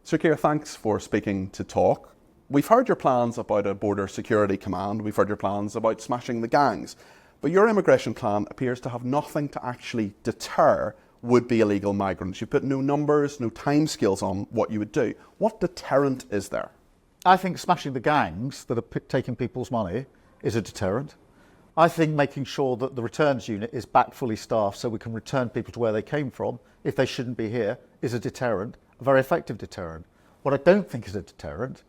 Sir Keir, thanks for speaking to Talk. We've heard your plans about a border security command, we've heard your plans about smashing the gangs, but your immigration plan appears to have nothing to actually deter would-be illegal migrants. You put no numbers, no timescales on what you would do. What deterrent is there? I think smashing the gangs that are taking people's money is a deterrent. I think making sure that the returns unit is back fully staffed so we can return people to where they came from if they shouldn't be here is a deterrent, a very effective deterrent. What I don't think is a deterrent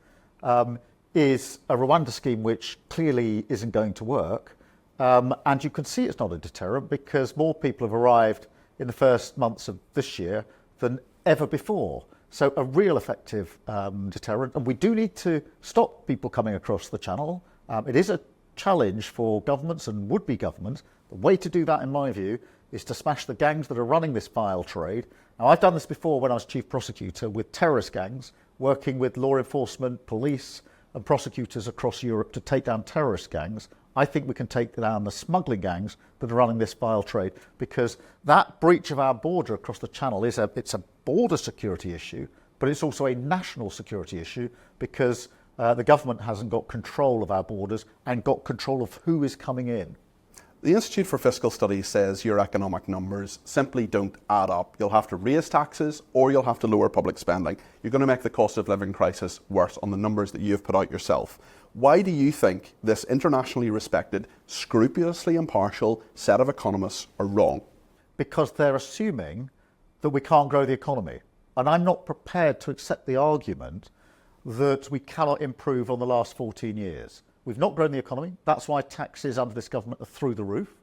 is a Rwanda scheme which clearly isn't going to work. And you can see it's not a deterrent because more people have arrived in the first months of this year than ever before. So a real effective deterrent. And we do need to stop people coming across the channel. It is a challenge for governments and would-be governments. The way to do that, in my view, is to smash the gangs that are running this vile trade. Now, I've done this before when I was chief prosecutor with terrorist gangs, working with law enforcement, police and prosecutors across Europe to take down terrorist gangs. I think we can take down the smuggling gangs that are running this vile trade, because that breach of our border across the channel it's a border security issue, but it's also a national security issue because the government hasn't got control of our borders and got control of who is coming in. The Institute for Fiscal Studies says your economic numbers simply don't add up. You'll have to raise taxes or you'll have to lower public spending. You're going to make the cost of living crisis worse on the numbers that you've put out yourself. Why do you think this internationally respected, scrupulously impartial set of economists are wrong? Because they're assuming that we can't grow the economy. And I'm not prepared to accept the argument that we cannot improve on the last 14 years. We've not grown the economy. That's why taxes under this government are through the roof.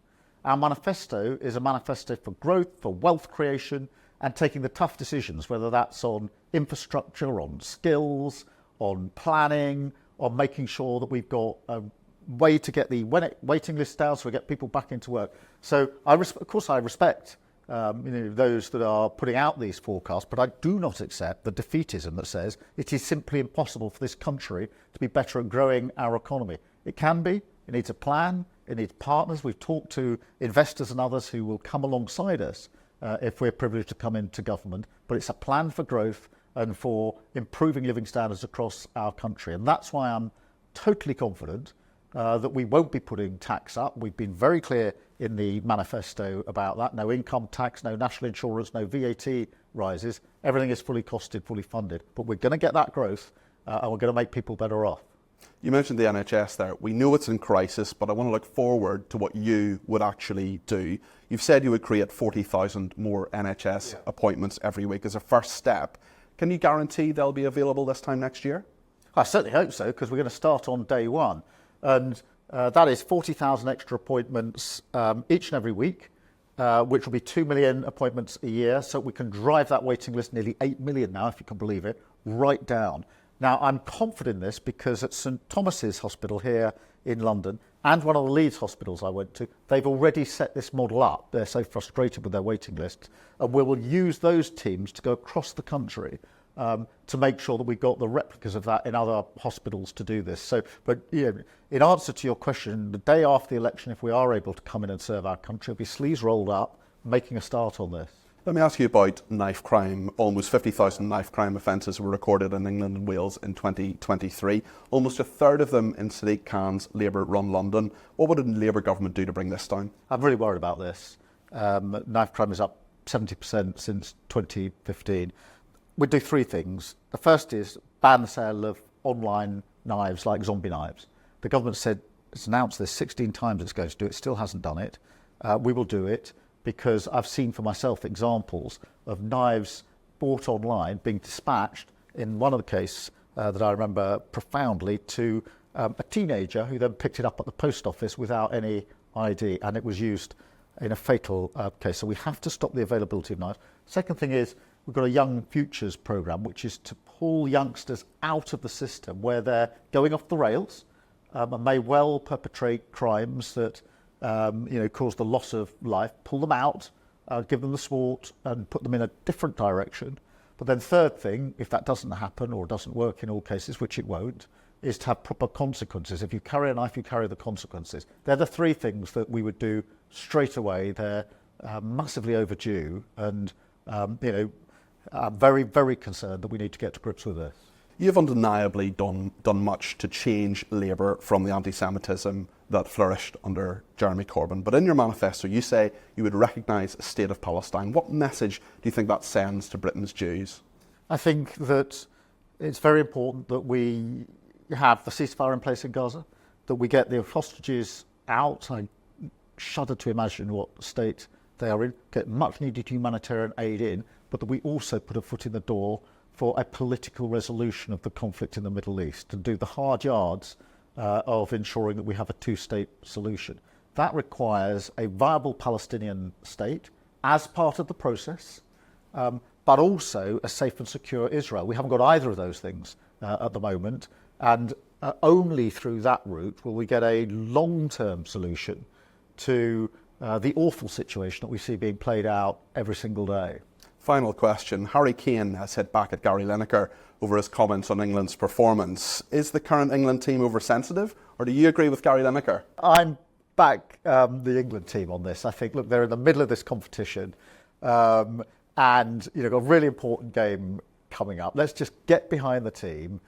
Our manifesto is a manifesto for growth, for wealth creation, and taking the tough decisions, whether that's on infrastructure, on skills, on planning, on making sure that we've got a way to get the waiting list down so we get people back into work. So, of course, I respect those that are putting out these forecasts, but I do not accept the defeatism that says it is simply impossible for this country to be better at growing our economy. It can be. It needs a plan. It needs partners. We've talked to investors and others who will come alongside us if we're privileged to come into government, but it's a plan for growth and for improving living standards across our country. And that's why I'm totally confident that we won't be putting tax up. We've been very clear in the manifesto about that. No income tax, no national insurance, no VAT rises. Everything is fully costed, fully funded. But we're going to get that growth and we're going to make people better off. You mentioned the NHS there. We know it's in crisis, but I want to look forward to what you would actually do. You've said you would create 40,000 more NHS appointments every week as a first step. Can you guarantee they'll be available this time next year? I certainly hope so, because we're going to start on day one. And that is 40,000 extra appointments each and every week, which will be 2 million appointments a year. So we can drive that waiting list, nearly 8 million now, if you can believe it, right down. Now, I'm confident in this because at St Thomas's Hospital here in London and one of the Leeds hospitals I went to, they've already set this model up. They're so frustrated with their waiting lists. And we will use those teams to go across the country to make sure that we've got the replicas of that in other hospitals to do this. So, but in answer to your question, the day after the election, if we are able to come in and serve our country, we'll be sleeves rolled up, making a start on this. Let me ask you about knife crime. Almost 50,000 knife crime offences were recorded in England and Wales in 2023. Almost a third of them in Sadiq Khan's Labour-run London. What would a Labour government do to bring this down? I'm really worried about this. Knife crime is up 70% since 2015. We'd do three things. The first is ban the sale of online knives like zombie knives. The government said it's announced this 16 times it's going to do it, still hasn't done it. We will do it because I've seen for myself examples of knives bought online being dispatched, in one of the cases that I remember profoundly, to a teenager who then picked it up at the post office without any ID, and it was used in a fatal case. So we have to stop the availability of knives. Second thing is we've got a Young Futures programme, which is to pull youngsters out of the system where they're going off the rails and may well perpetrate crimes that cause the loss of life, pull them out, give them the support and put them in a different direction. But then third thing, if that doesn't happen or doesn't work in all cases, which it won't, is to have proper consequences. If you carry a knife, you carry the consequences. They're the three things that we would do straight away. They're massively overdue, and I'm very, very concerned that we need to get to grips with this. You've undeniably done much to change Labour from the anti-Semitism that flourished under Jeremy Corbyn. But in your manifesto, you say you would recognise a state of Palestine. What message do you think that sends to Britain's Jews? I think that it's very important that we have the ceasefire in place in Gaza, that we get the hostages out. I shudder to imagine what state they are in, get much needed humanitarian aid in, but that we also put a foot in the door for a political resolution of the conflict in the Middle East, to do the hard yards of ensuring that we have a two-state solution. That requires a viable Palestinian state as part of the process, but also a safe and secure Israel. We haven't got either of those things at the moment, and only through that route will we get a long-term solution to the awful situation that we see being played out every single day. Final question. Harry Kane has hit back at Gary Lineker over his comments on England's performance. Is the current England team oversensitive, or do you agree with Gary Lineker? I'm back the England team on this. I think, look, they're in the middle of this competition, and got a really important game coming up. Let's just get behind the team.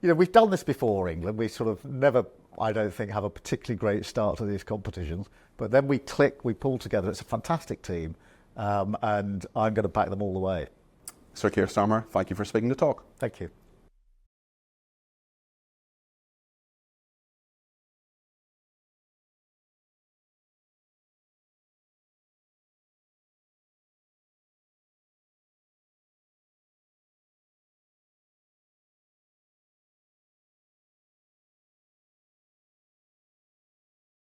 We've done this before, England. We sort of never, I don't think, have a particularly great start to these competitions, but then we click, we pull together. It's a fantastic team. And I'm going to back them all the way. Sir Keir Starmer, thank you for speaking to Talk. Thank you.